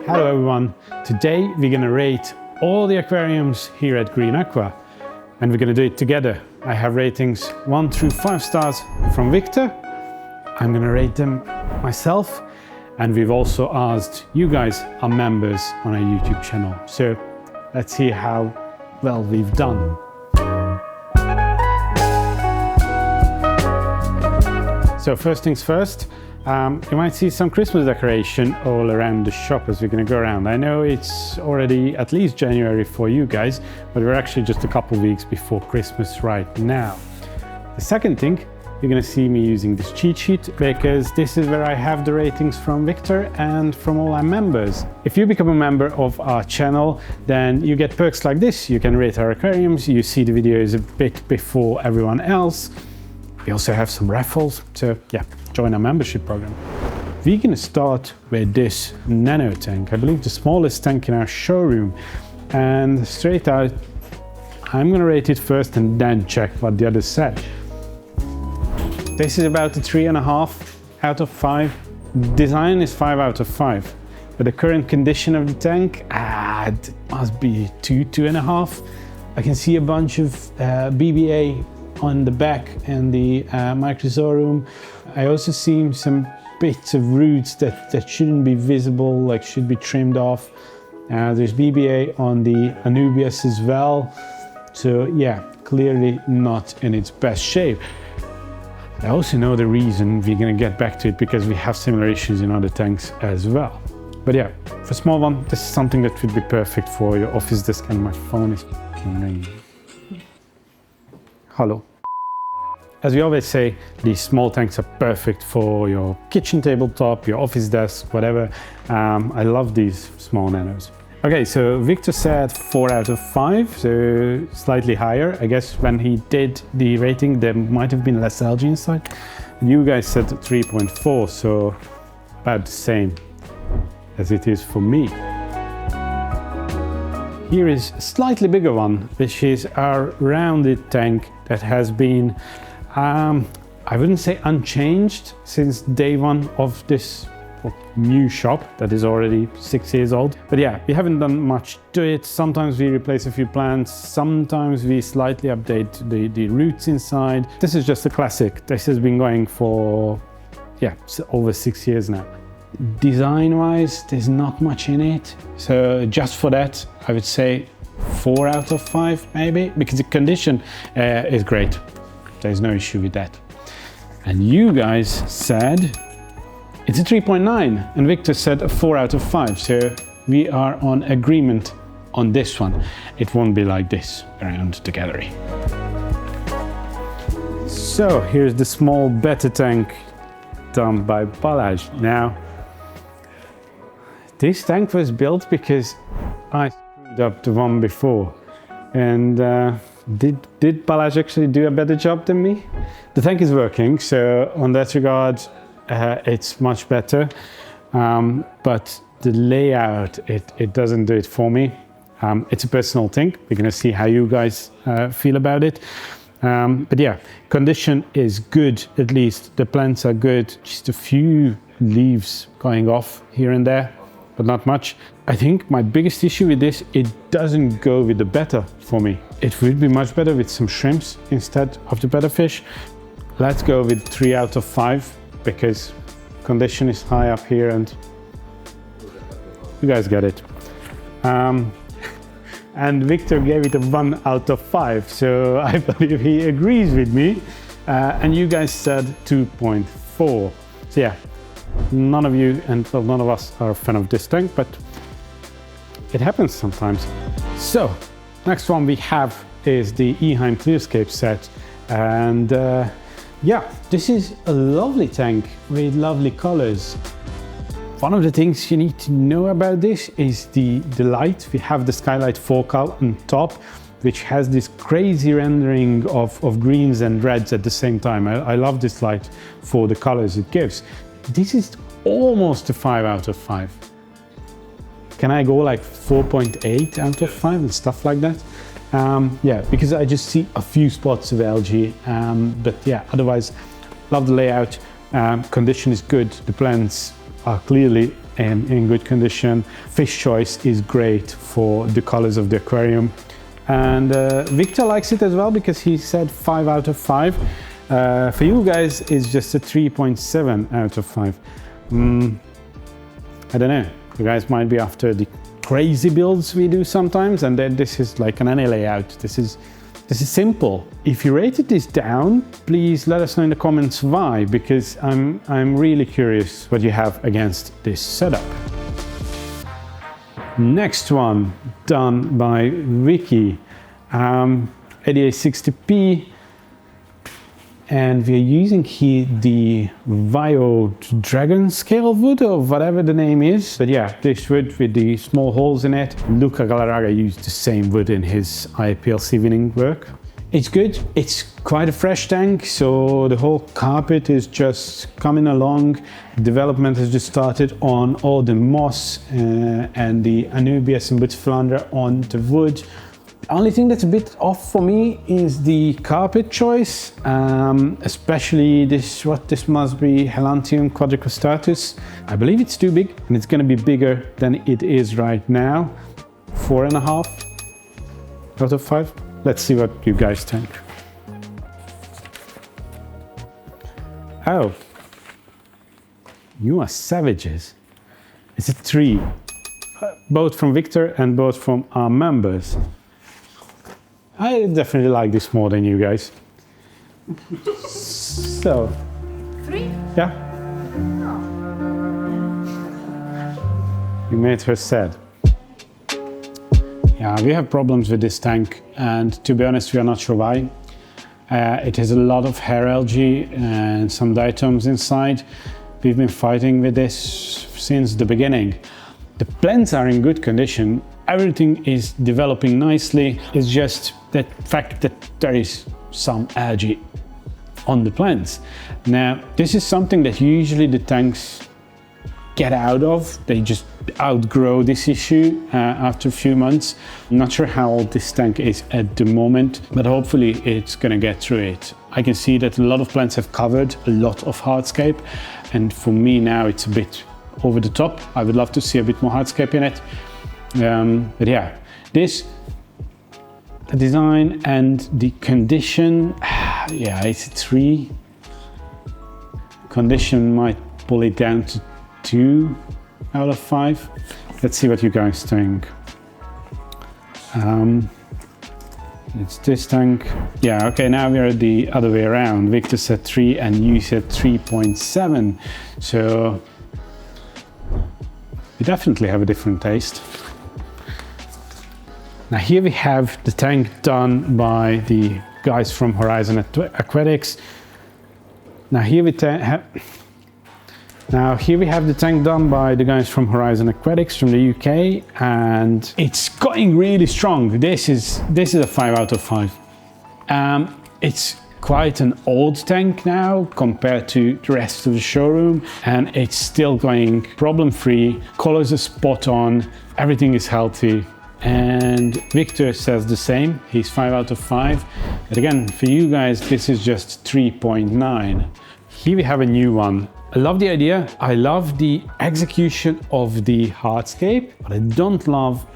Hello everyone, today we're gonna rate all the aquariums here at Green Aqua and we're gonna do it together. I have ratings 1 through 5 stars from Victor. I'm gonna rate them myself and we've also asked you guys, our members on our YouTube channel. So let's see how well we've done. So first things first, you might see some Christmas decoration all around the shop as we're going to go around. I know it's already at least January for you guys, but we're actually just a couple weeks before Christmas right now. The second thing, you're going to see me using this cheat sheet because this is where I have the ratings from Victor and from all our members. If you become a member of our channel, then you get perks like this. You can rate our aquariums, you see the videos a bit before everyone else. We also have some raffles, so yeah, join our membership program. We're gonna start with this nano tank. I believe the smallest tank in our showroom. And straight out, I'm gonna rate it first and then check what the others said. This is about a 3.5 out of 5. Design is 5 out of 5. But the current condition of the tank, it must be 2.5. I can see a bunch of BBA on the back and the microshowroom. I also see some bits of roots that shouldn't be visible, like should be trimmed off. There's BBA on the Anubias as well. So yeah, clearly not in its best shape. I also know the reason. We're gonna get back to it because we have similar issues in other tanks as well. But yeah, for small one, this is something that would be perfect for your office desk, and my phone is ringing. Hello. As we always say, these small tanks are perfect for your kitchen tabletop, your office desk, whatever. I love these small nanos. Okay, so Victor said 4 out of 5, so slightly higher. I guess when he did the rating, there might have been less algae inside. You guys said 3.4, so about the same as it is for me. Here is a slightly bigger one, which is our rounded tank that has been, I wouldn't say unchanged since day one of this new shop that is already 6 years old. But yeah, we haven't done much to it. Sometimes we replace a few plants, sometimes we slightly update the roots inside. This is just a classic. This has been going for, yeah, over 6 years now. Design-wise, there's not much in it. So just for that, I would say 4 out of 5 maybe, because the condition is great. There's no issue with that. And you guys said it's a 3.9 and Victor said a 4 out of 5. So we are on agreement on this one. It won't be like this around the gallery. So here's the small betta tank done by Balázs. Now, this tank was built because I screwed up the one before. And did Balázs actually do a better job than me? The tank is working, so on that regard, it's much better. But the layout, it doesn't do it for me. It's a personal thing. We're gonna see how you guys feel about it. But yeah, condition is good, at least. The plants are good. Just a few leaves going off here and there, but not much. I think my biggest issue with this, it doesn't go with the betta for me. It would be much better with some shrimps instead of the betta fish. Let's go with 3 out of 5 because condition is high up here and you guys get it. And Victor gave it a 1 out of 5, so I believe he agrees with me. And you guys said 2.4. So yeah, none of you and well, none of us are a fan of this tank, but it happens sometimes. So next one we have is the EHEIM Clearscape set. And yeah, this is a lovely tank with lovely colors. One of the things you need to know about this is the light. We have the skylight focal on top, which has this crazy rendering of greens and reds at the same time. I love this light for the colors it gives. This is almost a 5 out of 5. Can I go like 4.8 out of 5 and stuff like that? Yeah, because I just see a few spots of algae, but yeah, otherwise love the layout. Condition is good. The plants are clearly in good condition. Fish choice is great for the colors of the aquarium. And Victor likes it as well because he said 5 out of 5. For you guys, it's just a 3.7 out of 5. I don't know, you guys might be after the crazy builds we do sometimes, and then this is like an any layout. This is simple. If you rated this down, please let us know in the comments why, because I'm really curious what you have against this setup. Next one, done by Miki, 8860p, and we're using here the Vio Dragon scale wood, or whatever the name is. But yeah, this wood with the small holes in it. Luca Galarraga used the same wood in his IPLC winning work. It's good. It's quite a fresh tank, so the whole carpet is just coming along. Development has just started on all the moss and the Anubias and Butyphilandra on the wood. Only thing that's a bit off for me is the carpet choice, especially this must be Helantium quadricostatus. I believe it's too big, and it's going to be bigger than it is right now. 4.5 out of 5. Let's see what you guys think. Oh, you are savages. It's a 3, both from Victor and both from our members. I definitely like this more than you guys. So. 3? Yeah. Oh. You made her sad. Yeah, we have problems with this tank, and to be honest, we are not sure why. It has a lot of hair algae and some diatoms inside. We've been fighting with this since the beginning. The plants are in good condition. Everything is developing nicely. It's just that fact that there is some algae on the plants. Now, this is something that usually the tanks get out of. They just outgrow this issue after a few months. I'm not sure how old this tank is at the moment, but hopefully it's gonna get through it. I can see that a lot of plants have covered a lot of hardscape, and for me now it's a bit over the top. I would love to see a bit more hardscape in it. But yeah, this design and the condition, yeah, it's a 3. Condition might pull it down to 2 out of 5. Let's see what you guys think. It's this tank. Yeah, okay, now we're the other way around. Victor said 3 and you said 3.7. So we definitely have a different taste. Now here we have the tank done by the guys from Horizon Aquatics. Now here we have the tank done by the guys from Horizon Aquatics from the UK, and it's going really strong. This is a 5 out of 5. It's quite an old tank now compared to the rest of the showroom, and it's still going problem-free. Colors are spot on, everything is healthy. And Victor says the same, he's 5 out of 5. But again, for you guys, this is just 3.9. Here we have a new one. I love the idea, I love the execution of the hardscape, but I don't love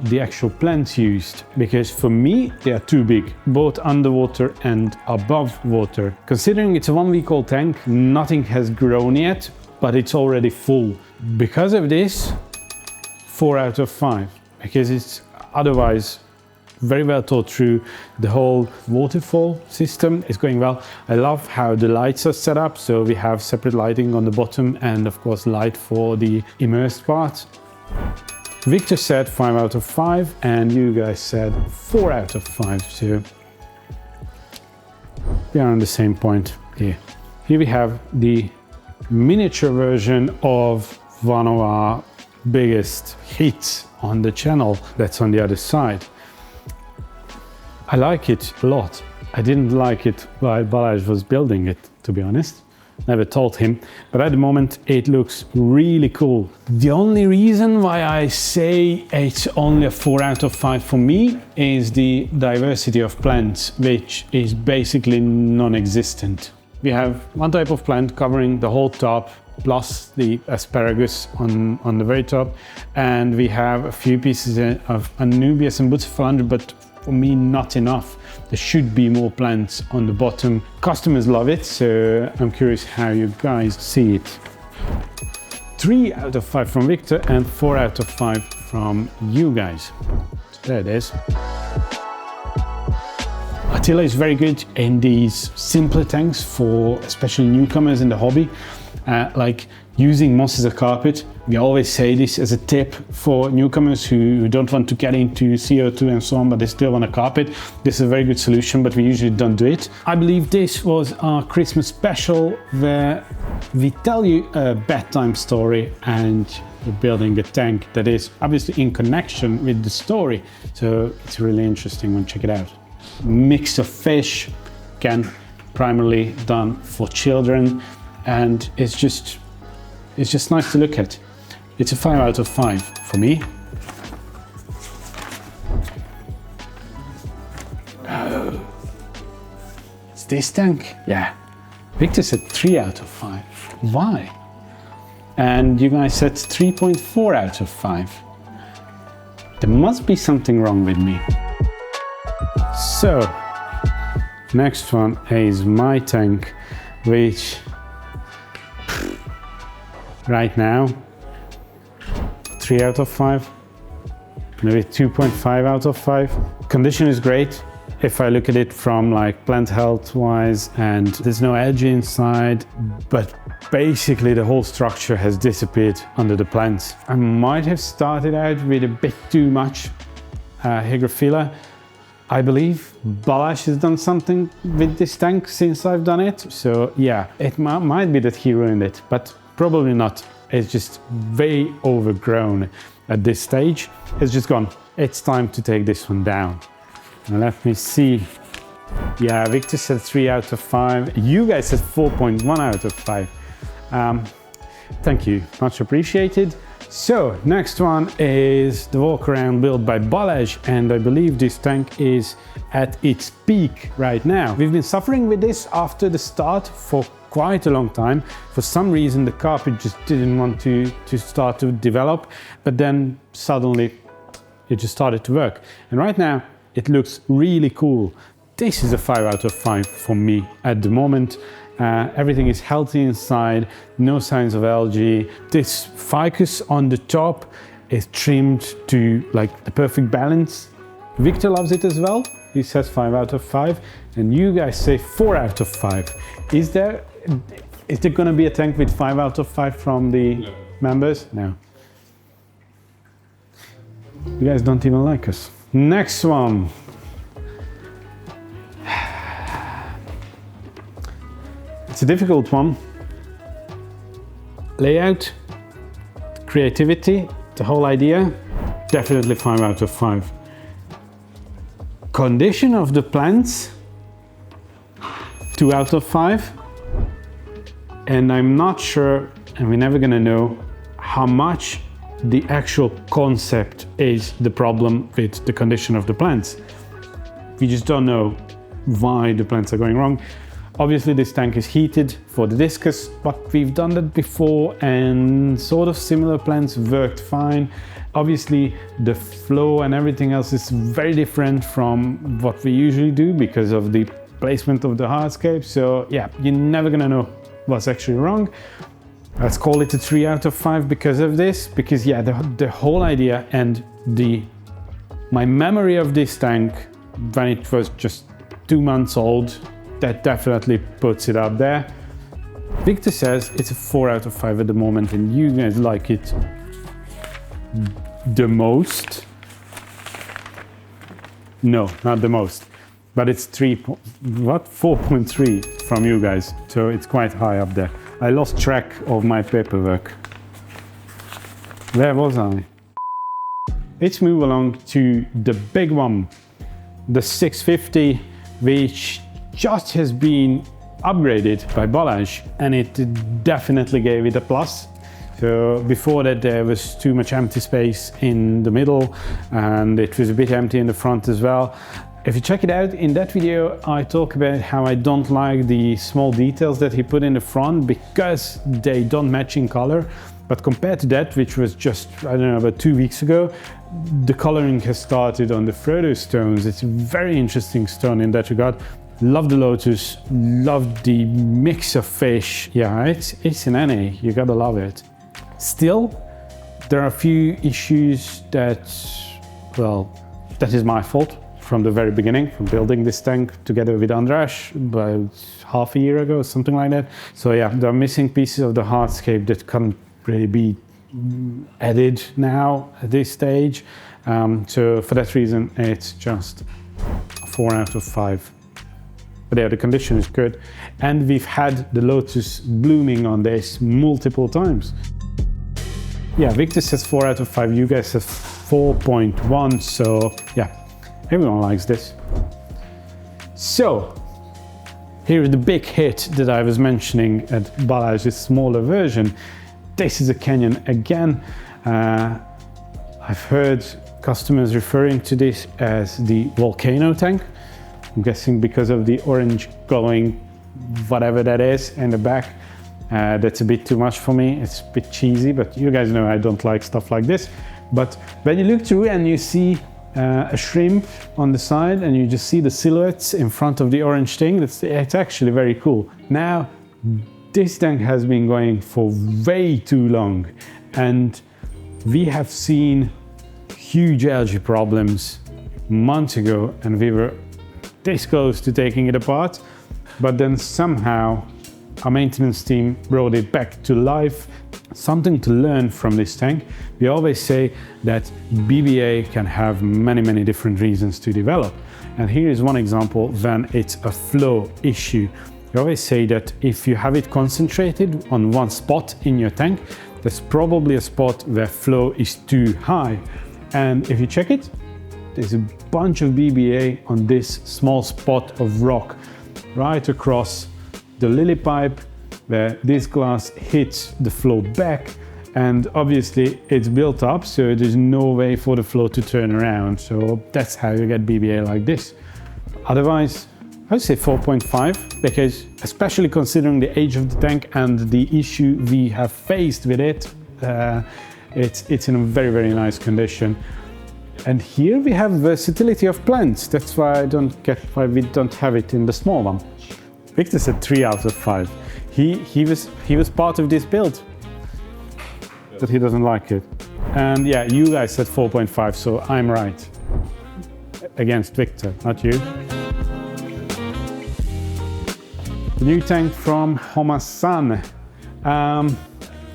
the actual plants used, because for me they are too big, both underwater and above water. Considering it's a 1-week-old tank, nothing has grown yet, but it's already full. Because of this, 4 out of 5, because it's otherwise very well thought through. The whole waterfall system is going well. I love how the lights are set up, so we have separate lighting on the bottom and of course light for the immersed part. Victor said 5 out of 5 and you guys said 4 out of 5, so we are on the same point here. Here we have the miniature version of one of our biggest hits on the channel that's on the other side. I like it a lot. I didn't like it while Balázs was building it, to be honest. Never told him, but at the moment it looks really cool. The only reason why I say it's only a 4 out of 5 for me is the diversity of plants, which is basically non-existent. We have one type of plant covering the whole top plus the asparagus on the very top. And we have a few pieces of Anubias and Bucephalandra, but for me, not enough. There should be more plants on the bottom. Customers love it, so I'm curious how you guys see it. 3 out of 5 from Victor and 4 out of 5 from you guys. So there it is. Attila is very good in these simpler tanks for especially newcomers in the hobby, like using moss as a carpet. We always say this as a tip for newcomers who don't want to get into CO2 and so on, but they still want a carpet. This is a very good solution, but we usually don't do it. I believe this was our Christmas special where we tell you a bedtime story and we're building a tank that is obviously in connection with the story. So it's a really interesting one, check it out. Mix of fish, again, primarily done for children, and it's just nice to look at. It's a 5 out of 5 for me. Oh, it's this tank? Yeah. Victor said 3 out of 5. Why? And you guys said 3.4 out of 5. There must be something wrong with me. So, next one is my tank, which right now 3 out of 5, maybe 2.5 out of 5. Condition is great if I look at it from like plant health wise, and there's no algae inside, but basically the whole structure has disappeared under the plants. I might have started out with a bit too much Hygrophila. I believe Balázs has done something with this tank since I've done it. So yeah, it might be that he ruined it, but probably not. It's just way overgrown at this stage. It's just gone. It's time to take this one down. Now let me see. Yeah, Victor said 3 out of 5. You guys said 4.1 out of 5. Thank you, much appreciated. So next one is the walk around built by Balázs, and I believe this tank is at its peak right now. We've been suffering with this after the start for quite a long time. For some reason the carpet just didn't want to start to develop, but then suddenly it just started to work. And right now it looks really cool. This is a 5 out of 5 for me at the moment. Everything is healthy inside, no signs of algae. This ficus on the top is trimmed to like the perfect balance. Victor loves it as well. He says 5 out of 5, and you guys say 4 out of 5. Is there gonna be a tank with 5 out of 5 from the members? No. You guys don't even like us. Next one. It's a difficult one. Layout, creativity, the whole idea, definitely 5 out of 5. Condition of the plants, 2 out of 5. And I'm not sure, and we're never gonna know, how much the actual concept is the problem with the condition of the plants. We just don't know why the plants are going wrong. Obviously this tank is heated for the discus, but we've done that before and sort of similar plants worked fine. Obviously the flow and everything else is very different from what we usually do because of the placement of the hardscape. So yeah, you're never gonna know what's actually wrong. Let's call it a 3 out of 5 because of this, because yeah, the whole idea and my memory of this tank when it was just 2 months old, that definitely puts it up there. Victor says it's a 4 out of 5 at the moment, and you guys like it the most. No, not the most, but it's 4.3 from you guys, so it's quite high up there. I lost track of my paperwork. Where was I? Let's move along to the big one, the 650, which just has been upgraded by Balázs, and it definitely gave it a plus. So before that there was too much empty space in the middle, and it was a bit empty in the front as well. If you check it out, in that video I talk about how I don't like the small details that he put in the front because they don't match in color. But compared to that, which was just, I don't know, about 2 weeks ago, the coloring has started on the Frodo stones. It's a very interesting stone in that regard. Love the lotus, love the mix of fish. Yeah, it's an NA, you gotta love it. Still, there are a few issues that, well, that is my fault from the very beginning, from building this tank together with András about half a year ago, something like that. So yeah, there are missing pieces of the hardscape that can't really be added now at this stage. So for that reason, it's just a 4 out of 5. But yeah, the condition is good. And we've had the lotus blooming on this multiple times. Yeah, Victor says 4 out of 5, you guys have 4.1, so yeah, everyone likes this. So, here's the big hit that I was mentioning at Balázs's smaller version. This is a canyon again. I've heard customers referring to this as the volcano tank. I'm guessing because of the orange glowing whatever that is in the back. That's a bit too much for me. It's a bit cheesy, but you guys know I don't like stuff like this. But when you look through and you see a shrimp on the side and you just see the silhouettes in front of the orange thing, it's actually very cool. Now, this tank has been going for way too long, and we have seen huge algae problems months ago, and we were this close to taking it apart, but then somehow our maintenance team brought it back to life. Something to learn from this tank. We always say that BBA can have many different reasons to develop. And here is one example when it's a flow issue. We always say that if you have it concentrated on one spot in your tank, there's probably a spot where flow is too high. And if you check it, there's a bunch of BBA on this small spot of rock right across the lily pipe where this glass hits the flow back, and obviously it's built up, so there's no way for the flow to turn around. So that's how you get BBA like this. Otherwise, I would say 4.5, because especially considering the age of the tank and the issue we have faced with it, it's in a very nice condition. And here we have versatility of plants. That's why I don't get why we don't have it in the small one. Victor said 3 out of 5. He was part of this build, but he doesn't like it. And yeah, you guys said 4.5, so I'm right. Against Victor, not you. The new tank from Homasan.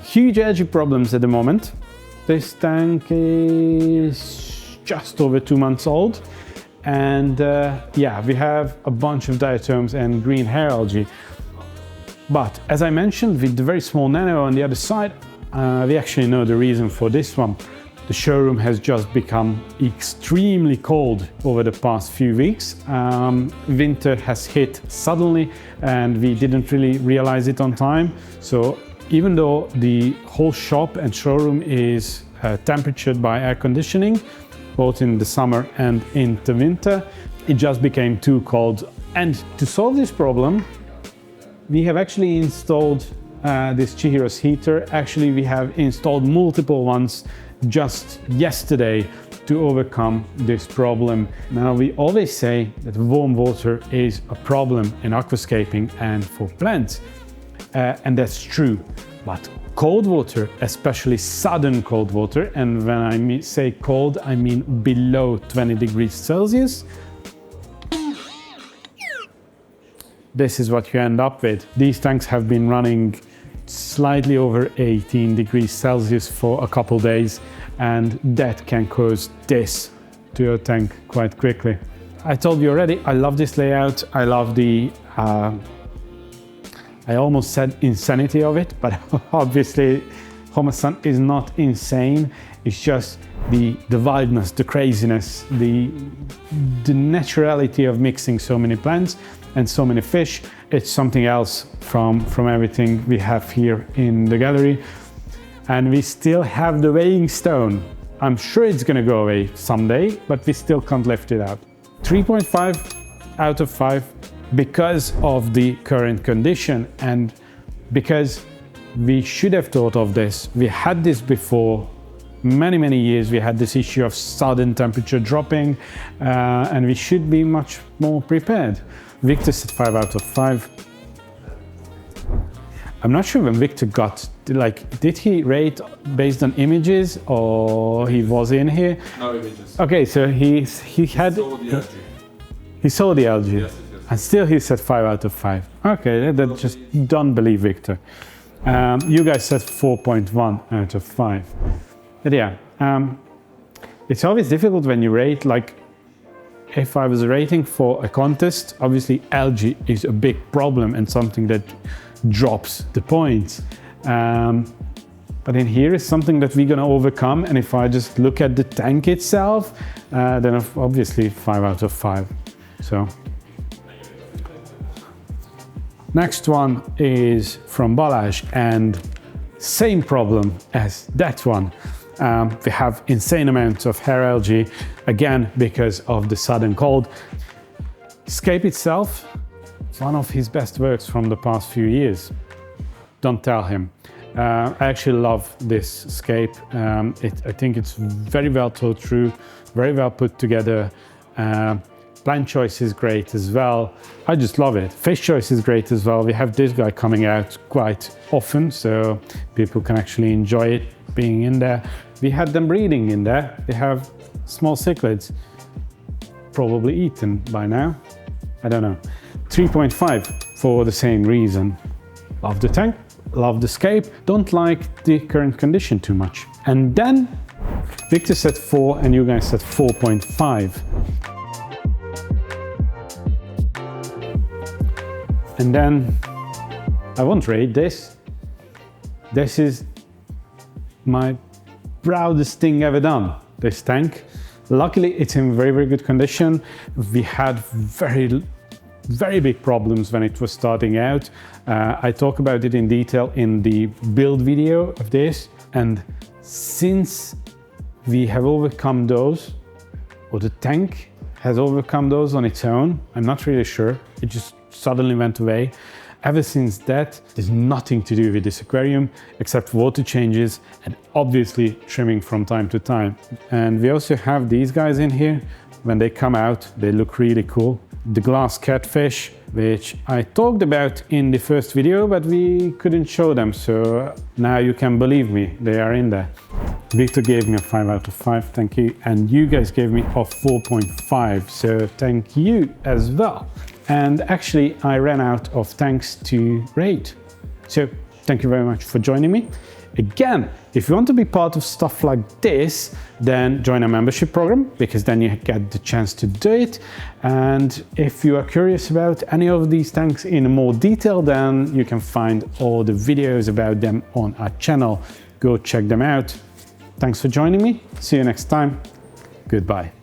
Huge algae problems at the moment. This tank is just over 2 months old. And yeah, we have a bunch of diatoms and green hair algae. But as I mentioned, with the very small nano on the other side, we actually know the reason for this one. The showroom has just become extremely cold over the past few weeks. Winter has hit suddenly and we didn't really realize it on time. So even though the whole shop and showroom is temperatured by air conditioning, both in the summer and in the winter, it just became too cold. And to solve this problem, we have actually installed this Chihiro's heater. Actually, we have installed multiple ones just yesterday to overcome this problem. Now, we always say that warm water is a problem in aquascaping and for plants, and that's true. But cold water, especially sudden cold water, and when I say cold, I mean below 20 degrees Celsius, this is what you end up with. These tanks have been running slightly over 18 degrees Celsius for a couple days, and that can cause this to your tank quite quickly. I told you already, I love this layout. I love the I almost said insanity of it, but obviously Homasan is not insane. It's just the wildness, the craziness, the naturality of mixing so many plants and so many fish. It's something else from everything we have here in the gallery. And we still have the weighing stone. I'm sure it's gonna go away someday, but we still can't lift it out. 3.5 out of 5 because of the current condition and because we should have thought of this. We had this before. Many years we had this issue of sudden temperature dropping and we should be much more prepared. Victor said 5 out of 5. I'm not sure when Victor got, like, did he rate based on images or he was in here? No images. Okay, so he had... Saw the algae. He saw the algae. Yes. And still he said 5 out of 5. Okay, that just don't believe Victor. You guys said 4.1 out of 5. But yeah, it's always difficult when you rate, like if I was rating for a contest, obviously algae is a big problem and something that drops the points. But in here is something that we're gonna overcome, and if I just look at the tank itself, then obviously 5 out of 5. So. Next one is from Balázs, and same problem as that one. We have insane amounts of hair algae, again because of the sudden cold. Scape itself, one of his best works from the past few years. Don't tell him. I actually love this scape. I think it's very well thought through, very well put together. Plant choice is great as well. I just love it. Fish choice is great as well. We have this guy coming out quite often, so people can actually enjoy it being in there. We had them breeding in there. They have small cichlids, probably eaten by now. I don't know. 3.5 for the same reason. Love the tank, love the scape, don't like the current condition too much. And then Victor said 4 and you guys said 4.5. And then I won't rate this. This is my proudest thing ever done, this tank. Luckily, it's in very good condition. We had very big problems when it was starting out. I talk about it in detail in the build video of this. And since we have overcome those, or the tank has overcome those on its own, I'm not really sure. It just suddenly went away. Ever since that, there's nothing to do with this aquarium except water changes and obviously trimming from time to time. And we also have these guys in here. When they come out, they look really cool. The glass catfish, which I talked about in the first video, but we couldn't show them. So now you can believe me, they are in there. Victor gave me a 5 out of 5, thank you. And you guys gave me a 4.5, so thank you as well. And actually, I ran out of tanks to rate. So thank you very much for joining me. Again, if you want to be part of stuff like this, then join a membership program, because then you get the chance to do it. And if you are curious about any of these tanks in more detail, then you can find all the videos about them on our channel. Go check them out. Thanks for joining me. See you next time. Goodbye.